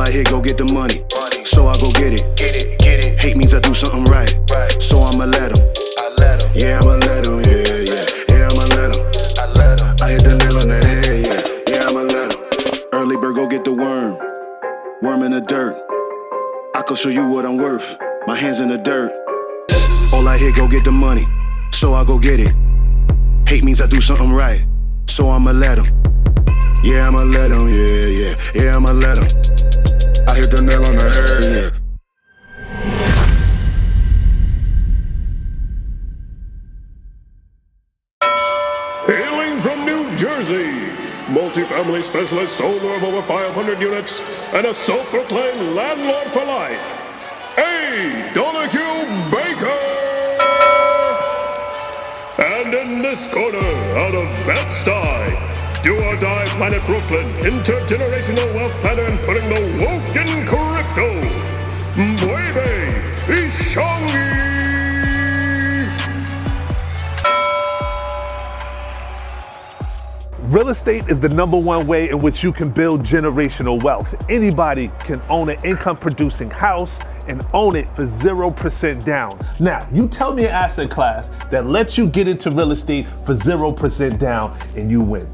I hear go get the money, so I go get it. Hate means I do something right, so I'ma let him. Yeah, I'ma let him, yeah, I'ma let him. I hit the nail on the head, yeah, I'ma let him. Early bird go get the worm in the dirt. I can show you what I'm worth, my hands in the dirt. All I hear go get the money, so I go get it. Hate means I do something right, so I'ma let him. Yeah, I'ma let him, yeah, I'ma let him. I hit the nail on the head, yeah. Hailing from New Jersey, multifamily specialist, owner of over 500 units, and a self-proclaimed landlord for life, A. Donahue Baker! And in this corner, out of Bed-Stuy, do-or-die Planet Brooklyn, intergenerational wealth planner and putting the woke in crypto, M'Bwebe Ishangi! Real estate is the #1 way in which you can build generational wealth. Anybody can own an income-producing house and own it for 0% down. Now, you tell me an asset class that lets you get into real estate for 0% down and you win.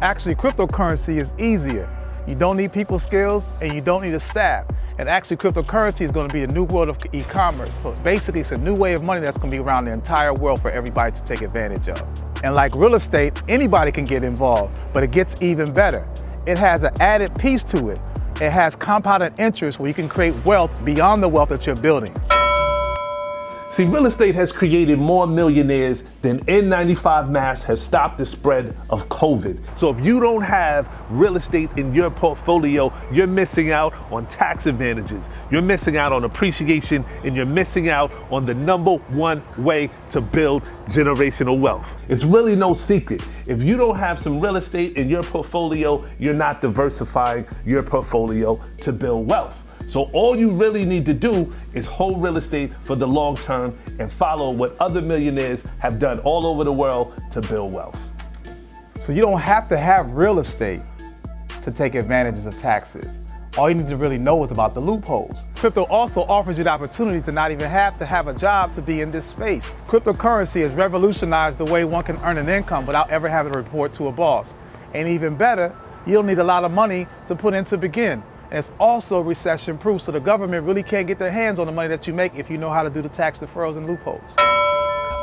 Actually, cryptocurrency is easier. You don't need people skills and you don't need a staff. And actually, cryptocurrency is going to be a new world of e-commerce. So basically, it's a new way of money that's going to be around the entire world for everybody to take advantage of. And like real estate, anybody can get involved, but it gets even better. It has an added piece to it. It has compounded interest where you can create wealth beyond the wealth that you're building. See, real estate has created more millionaires than N95 masks have stopped the spread of COVID. So if you don't have real estate in your portfolio, you're missing out on tax advantages, you're missing out on appreciation, and you're missing out on the #1 way to build generational wealth. It's really no secret. If you don't have some real estate in your portfolio, you're not diversifying your portfolio to build wealth. So all you really need to do is hold real estate for the long term and follow what other millionaires have done all over the world to build wealth. So you don't have to have real estate to take advantages of taxes. All you need to really know is about the loopholes. Crypto also offers you the opportunity to not even have to have a job to be in this space. Cryptocurrency has revolutionized the way one can earn an income without ever having to report to a boss. And even better, you don't need a lot of money to put in to begin. And it's also recession proof, so the government really can't get their hands on the money that you make if you know how to do the tax deferrals and loopholes.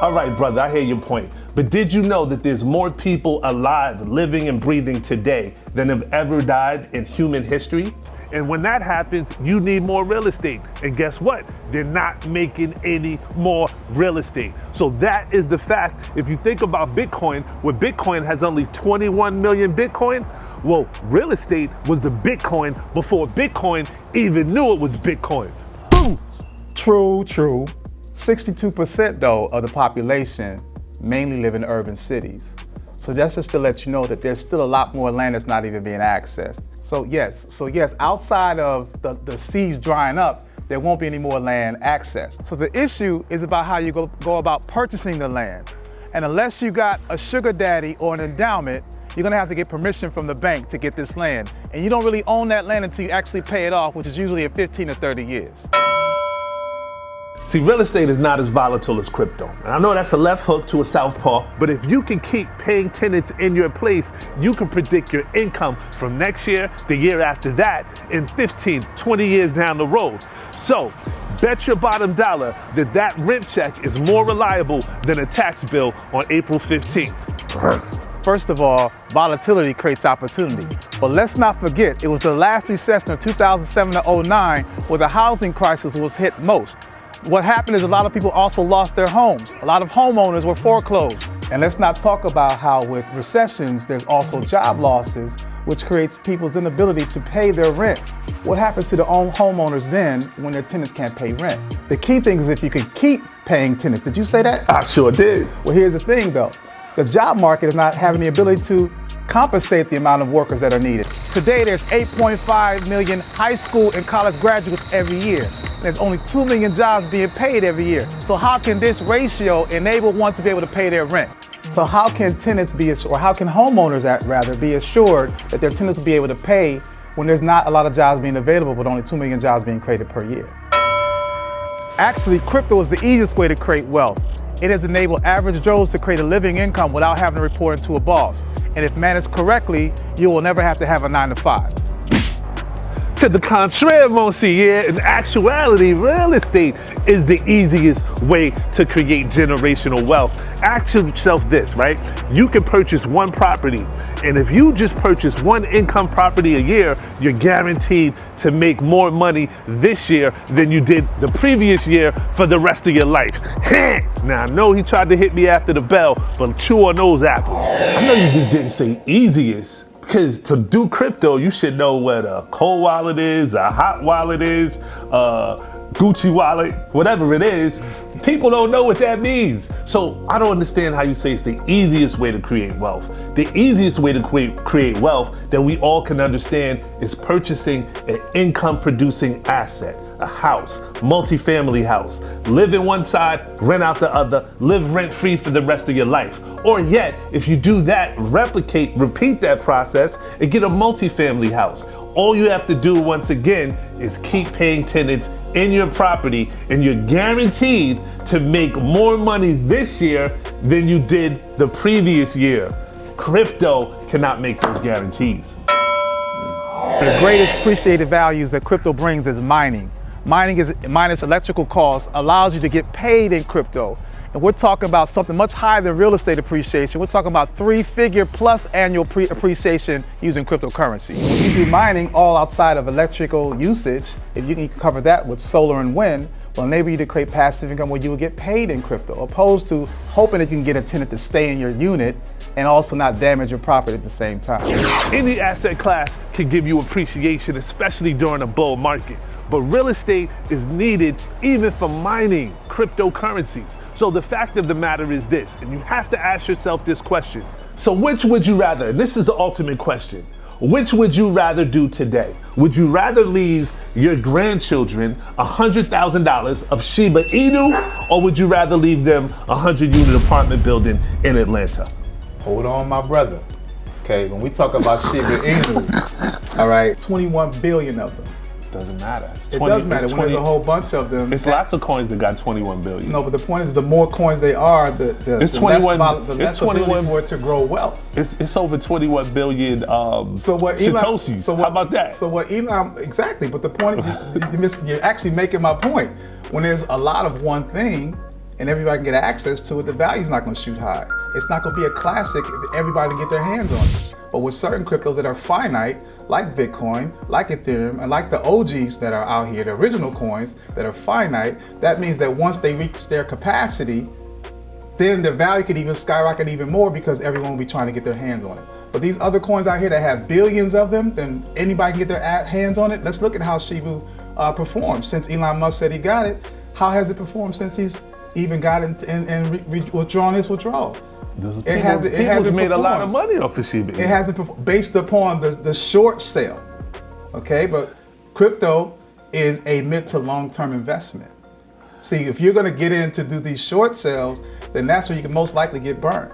All right, brother, I hear your point. But did you know that there's more people alive, living and breathing today than have ever died in human history? And when that happens, you need more real estate. And guess what? They're not making any more real estate. So that is the fact. If you think about Bitcoin, where Bitcoin has only 21 million Bitcoin, well, real estate was the Bitcoin before Bitcoin even knew it was Bitcoin. Boom! True. 62% though of the population mainly live in urban cities. So that's just to let you know that there's still a lot more land that's not even being accessed. So yes, outside of the seas drying up, there won't be any more land accessed. So the issue is about how you go about purchasing the land. And unless you got a sugar daddy or an endowment, you're gonna have to get permission from the bank to get this land. And you don't really own that land until you actually pay it off, which is usually in 15 to 30 years. See, real estate is not as volatile as crypto. And I know that's a left hook to a southpaw, but if you can keep paying tenants in your place, you can predict your income from next year, the year after that, and 15, 20 years down the road. So, bet your bottom dollar that that rent check is more reliable than a tax bill on April 15th. First of all, volatility creates opportunity. But let's not forget, it was the last recession of 2007 to 2009 where the housing crisis was hit most. What happened is a lot of people also lost their homes. A lot of homeowners were foreclosed. And let's not talk about how with recessions, there's also job losses, which creates people's inability to pay their rent. What happens to the homeowners then when their tenants can't pay rent? The key thing is if you can keep paying tenants. Did you say that? I sure did. Well, here's the thing though. The job market is not having the ability to compensate the amount of workers that are needed. Today, there's 8.5 million high school and college graduates every year. There's only 2 million jobs being paid every year. So how can this ratio enable one to be able to pay their rent? So how can tenants be, or how can homeowners rather be assured that their tenants will be able to pay when there's not a lot of jobs being available, but only 2 million jobs being created per year. Actually, crypto is the easiest way to create wealth. It has enabled average Joes to create a living income without having to report into a boss. And if managed correctly, you will never have to have a 9 to 5. To the contrary, Monsieur, in actuality, real estate is the easiest way to create generational wealth. Ask yourself this, right? You can purchase one property, and if you just purchase one income property a year, you're guaranteed to make more money this year than you did the previous year for the rest of your life. Now, I know he tried to hit me after the bell, but chew on those apples. I know you just didn't say easiest. Because to do crypto, you should know what a cold wallet is, a hot wallet is, Gucci wallet, whatever it is. People don't know what that means. So I don't understand how you say it's the easiest way to create wealth. The easiest way to create wealth that we all can understand is purchasing an income producing asset, a house, multifamily house. Live in one side, rent out the other, live rent free for the rest of your life. Or yet, if you do that, repeat that process and get a multifamily house. All you have to do, once again, is keep paying tenants in your property, and you're guaranteed to make more money this year than you did the previous year. Crypto cannot make those guarantees. The greatest appreciated values that crypto brings is mining. Mining is minus electrical costs, allows you to get paid in crypto. And we're talking about something much higher than real estate appreciation. We're talking about 3-figure plus annual appreciation using cryptocurrency. When you do mining all outside of electrical usage, if you can cover that with solar and wind, will enable you to create passive income where you will get paid in crypto, opposed to hoping that you can get a tenant to stay in your unit and also not damage your property at the same time. Any asset class can give you appreciation, especially during a bull market. But real estate is needed even for mining cryptocurrencies. So the fact of the matter is this, and you have to ask yourself this question. So which would you rather, and this is the ultimate question, which would you rather do today? Would you rather leave your grandchildren $100,000 of Shiba Inu, or would you rather leave them a 100-unit apartment building in Atlanta? Hold on, my brother. Okay, when we talk about Shiba Inu, all right, 21 billion of them. Doesn't matter. It does matter when there's a whole bunch of them. It's lots of coins that got 21 billion. No, but the point is, the more coins they are, the less ability for it to grow wealth. It's over 21 billion Satoshis. How about that? So what Elon, exactly, but the point is, you're actually making my point. When there's a lot of one thing, and everybody can get access to it, the value's not gonna shoot high. It's not gonna be a classic if everybody can get their hands on it. But with certain cryptos that are finite, like Bitcoin, like Ethereum, and like the OGs that are out here, the original coins that are finite, that means that once they reach their capacity, then the value could even skyrocket even more because everyone will be trying to get their hands on it. But these other coins out here that have billions of them, then anybody can get their hands on it. Let's look at how Shiba performed. Since Elon Musk said he got it, how has it performed since he's even got it and withdrawn his withdrawal? It hasn't made a lot of money off of Shiba. It hasn't, based upon the short sale. Okay, but crypto is a mid to long-term investment. See, if you're gonna get in to do these short sales, then that's where you can most likely get burned.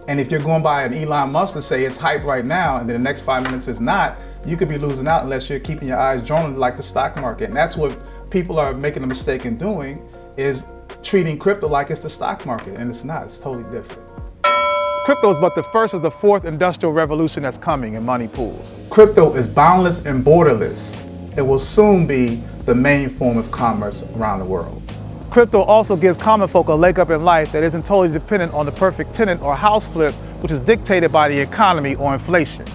And if you're going by an Elon Musk to say it's hype right now, and then the next 5 minutes is not, you could be losing out unless you're keeping your eyes drawn like the stock market. And that's what people are making a mistake in doing, is treating crypto like it's the stock market, and it's not. It's totally different. Crypto is but the first of the fourth industrial revolution that's coming in money pools. Crypto is boundless and borderless. It will soon be the main form of commerce around the world. Crypto also gives common folk a leg up in life that isn't totally dependent on the perfect tenant or house flip, which is dictated by the economy or inflation.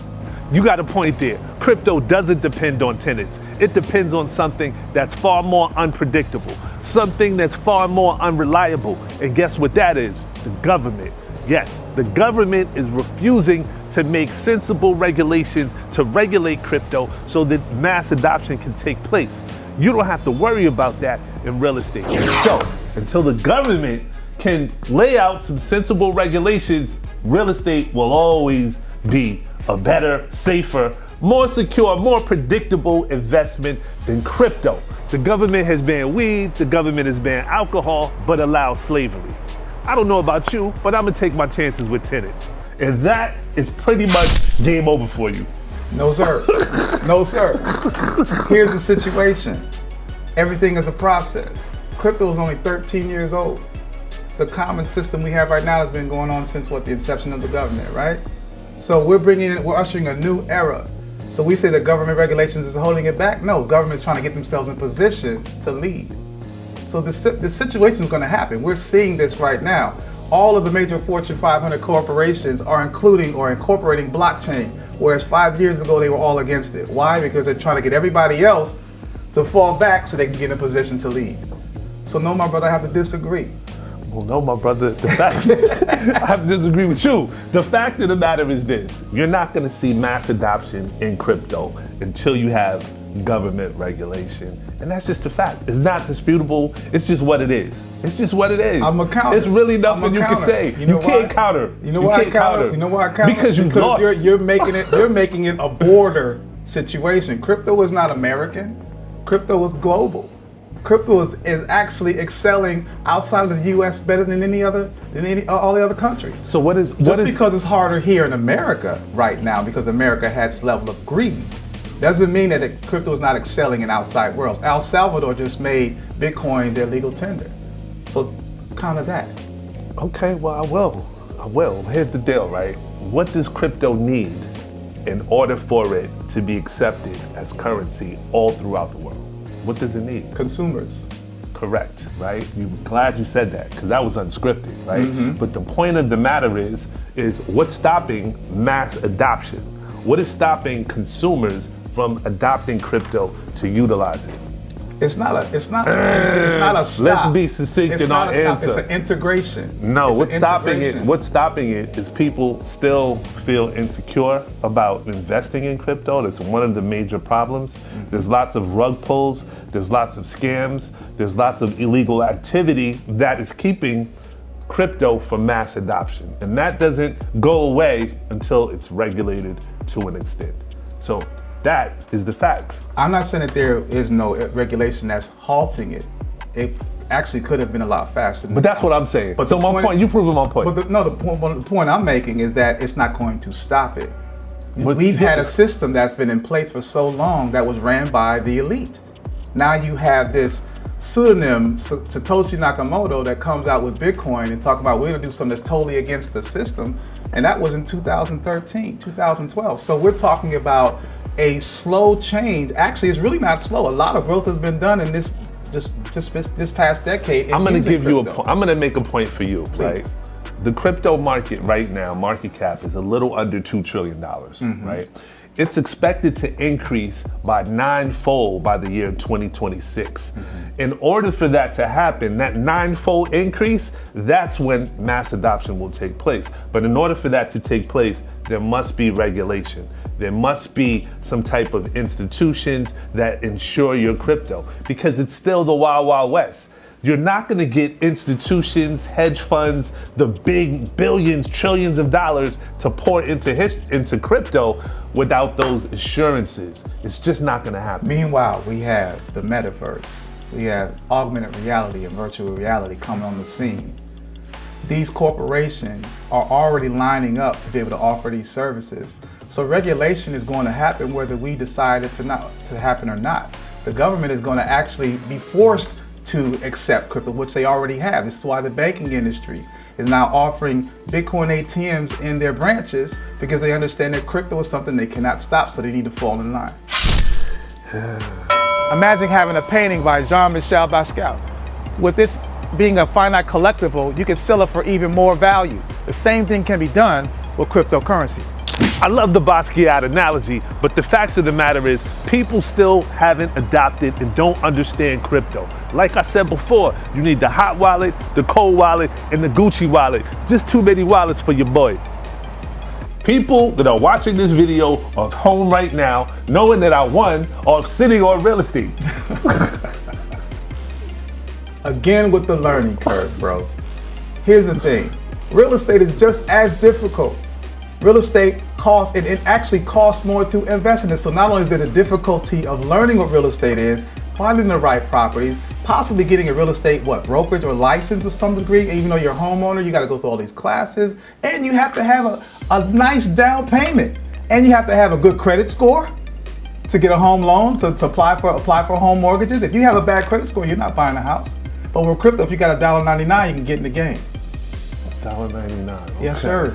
You got a point there. Crypto doesn't depend on tenants. It depends on something that's far more unpredictable, something that's far more unreliable. And guess what that is? The government. Yes, the government is refusing to make sensible regulations to regulate crypto so that mass adoption can take place. You don't have to worry about that in real estate. So, until the government can lay out some sensible regulations, real estate will always be a better, safer, more secure, more predictable investment than crypto. The government has banned weed, the government has banned alcohol, but allows slavery. I don't know about you, but I'm gonna take my chances with tenants. And that is pretty much game over for you. No, sir. No, sir. Here's the situation. Everything is a process. Crypto is only 13 years old. The common system we have right now has been going on since the inception of the government, right? So we're ushering a new era. So we say that government regulations is holding it back. No, government's trying to get themselves in position to lead. So the situation is going to happen. We're seeing this right now. All of the major Fortune 500 corporations are including or incorporating blockchain, whereas 5 years ago they were all against it. Why? Because they're trying to get everybody else to fall back so they can get in a position to lead. So no, my brother, I have to disagree. Well, no, my brother, the fact, I have to disagree with you. The fact of the matter is this: you're not going to see mass adoption in crypto until you have government regulation. And that's just a fact. It's not disputable. It's just what it is. It's just what it is. I'm a counter. It's really nothing you can say. You can't counter. You know why I counter? You know why I counter? Because lost. You're making it a border situation. Crypto is not American. Crypto is global. Crypto is actually excelling outside of the U.S. better than all the other countries. So because it's harder here in America right now, because America has this level of greed, doesn't mean that crypto is not excelling in outside worlds. El Salvador just made Bitcoin their legal tender. So counter that. Okay, well, I will. Here's the deal, right? What does crypto need in order for it to be accepted as currency all throughout the world? What does it need? Consumers. Correct, right? You're glad you said that, because that was unscripted, right? Mm-hmm. But the point of the matter is what's stopping mass adoption? What is stopping consumers from adopting crypto to utilize it? It's not a stop. Let's be succinct in our answer. It's an integration. No, what's stopping it is people still feel insecure about investing in crypto. That's one of the major problems. Mm-hmm. There's lots of rug pulls, there's lots of scams, there's lots of illegal activity that is keeping crypto from mass adoption. And that doesn't go away until it's regulated to an extent. So that is the facts. I'm not saying that there is no regulation that's halting it. It actually could have been a lot faster. But that's what I'm saying. But so you're proving my point. But the point I'm making is that it's not going to stop it. We've had a system that's been in place for so long that was ran by the elite. Now you have this pseudonym, Satoshi Nakamoto, that comes out with Bitcoin and talk about we're going to do something that's totally against the system. And that was in 2013, 2012. So we're talking about a slow change. Actually, it's really not slow. A lot of growth has been done in this this past decade. I'm going to give you I'm going to make a point for you, right? The crypto market right now, market cap is a little under $2 trillion, mm-hmm. right? It's expected to increase by 9-fold by the year 2026. Mm-hmm. In order for that to happen, that 9-fold increase, that's when mass adoption will take place. But in order for that to take place, there must be regulation. There must be some type of institutions that ensure your crypto, because it's still the Wild Wild West. You're not going to get institutions, hedge funds, the big billions, trillions of dollars to pour into crypto without those assurances. It's just not going to happen. Meanwhile, we have the metaverse. We have augmented reality and virtual reality coming on the scene. These corporations are already lining up to be able to offer these services. So regulation is going to happen whether we decide it to happen or not. The government is going to actually be forced to accept crypto, which they already have. This is why the banking industry is now offering Bitcoin ATMs in their branches, because they understand that crypto is something they cannot stop, so they need to fall in line. Imagine having a painting by Jean-Michel Basquiat. With this being a finite collectible, you can sell it for even more value. The same thing can be done with cryptocurrency. I love the Basquiat analogy, but the facts of the matter is people still haven't adopted and don't understand crypto. Like I said before, you need the hot wallet, the cold wallet, and the Gucci wallet. Just too many wallets for your boy. People that are watching this video are home right now, knowing that I won, are sitting on real estate. Again with the learning curve, bro. Here's the thing. Real estate is just as difficult. Real estate costs, it actually costs more to invest in it. So not only is there the difficulty of learning what real estate is, finding the right properties, possibly getting a real estate, brokerage or license to some degree, even though you're a homeowner, you gotta go through all these classes, and you have to have a nice down payment. And you have to have a good credit score to get a home loan, to apply for home mortgages. If you have a bad credit score, you're not buying a house. But with crypto, if you got $1.99, you can get in the game. $1.99. Okay. Yes, sir.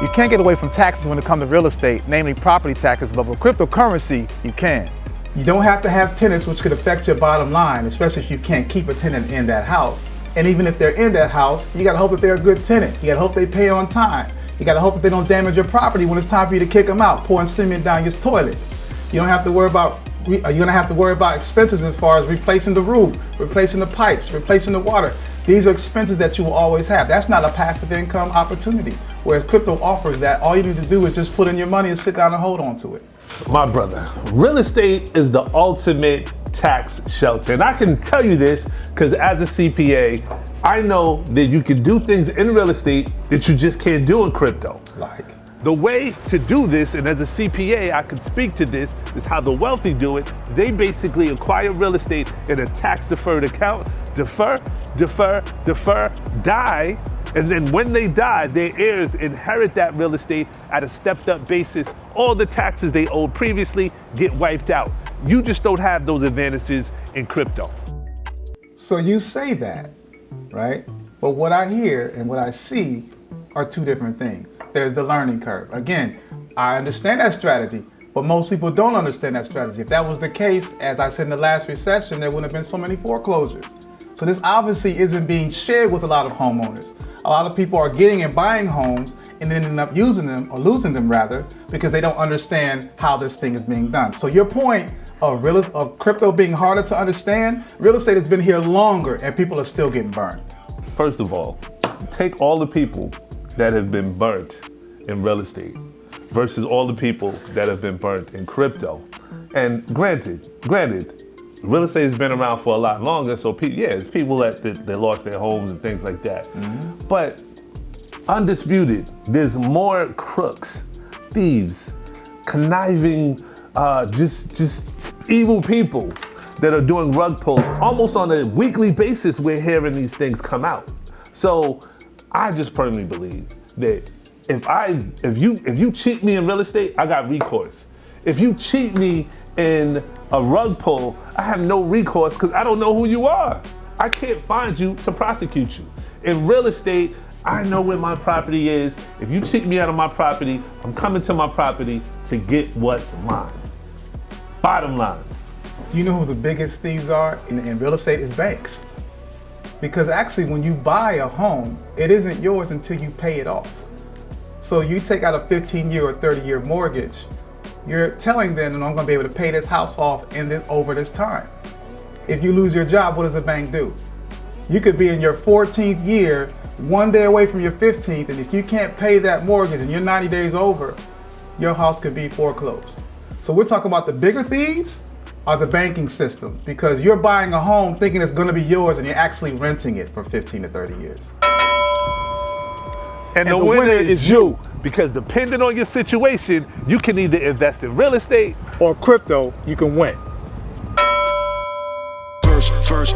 You can't get away from taxes when it comes to real estate, namely property taxes, but with cryptocurrency, you can. You don't have to have tenants, which could affect your bottom line, especially if you can't keep a tenant in that house. And even if they're in that house, you gotta hope that they're a good tenant. You gotta hope they pay on time. You gotta hope that they don't damage your property when it's time for you to kick them out, pouring cement down your toilet. You don't have to worry about, you're gonna have to worry about expenses as far as replacing the roof, replacing the pipes, replacing the water. These are expenses that you will always have. That's not a passive income opportunity. Whereas crypto offers that, all you need to do is just put in your money and sit down and hold on to it. My brother, real estate is the ultimate tax shelter. And I can tell you this because as a CPA, I know that you can do things in real estate that you just can't do in crypto. Like? The way to do this, and as a CPA, I can speak to this, is how the wealthy do it. They basically acquire real estate in a tax-deferred account, defer, die, and then when they die, their heirs inherit that real estate at a stepped-up basis. All the taxes they owed previously get wiped out. You just don't have those advantages in crypto. So you say that, right? But what I hear and what I see are two different things. There's the learning curve. Again, I understand that strategy, but most people don't understand that strategy. If that was the case, as I said in the last recession, there wouldn't have been so many foreclosures. So this obviously isn't being shared with a lot of homeowners. A lot of people are getting and buying homes and ending up using them, or losing them rather, because they don't understand how this thing is being done. So your point of crypto being harder to understand, real estate has been here longer and people are still getting burned. First of all, take all the people that have been burnt in real estate versus all the people that have been burnt in crypto. And granted, real estate has been around for a lot longer, so it's people that lost their homes and things like that. Mm-hmm. But undisputed, there's more crooks, thieves, conniving, just evil people that are doing rug pulls almost on a weekly basis. We're hearing these things come out. So I just personally believe that if you cheat me in real estate, I got recourse. If you cheat me in a rug pull, I have no recourse because I don't know who you are. I can't find you to prosecute you. In real estate, I know where my property is. If you cheat me out of my property, I'm coming to my property to get what's mine. Bottom line. Do you know who the biggest thieves are in real estate? Is banks. Because actually when you buy a home, it isn't yours until you pay it off. So you take out a 15-year or 30-year mortgage, you're telling them that I'm gonna be able to pay this house off over this time. If you lose your job, what does the bank do? You could be in your 14th year, one day away from your 15th, and if you can't pay that mortgage and you're 90 days over, your house could be foreclosed. So we're talking about the bigger thieves are the banking system, because you're buying a home thinking it's gonna be yours and you're actually renting it for 15 to 30 years. And the winner is you, because depending on your situation, you can either invest in real estate or crypto, you can win. First,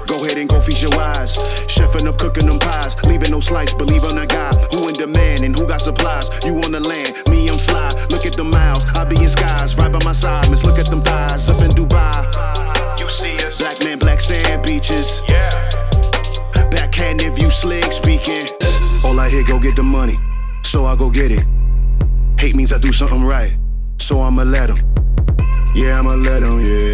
go ahead and go feast your eyes. Chefing up, cooking them pies, leaving no slice, believe on a guy. Who in demand and who got supplies? You on the land, me I'm fly. Look at the miles, I be in skies, right by my side. Miss, look at them thighs, up in Dubai. You see us, black man, black sand beaches. Yeah. Backhand if you slick speaking. All I hear, go get the money, so I go get it. Hate means I do something right, so I'ma let him. Yeah, I'ma let him, yeah.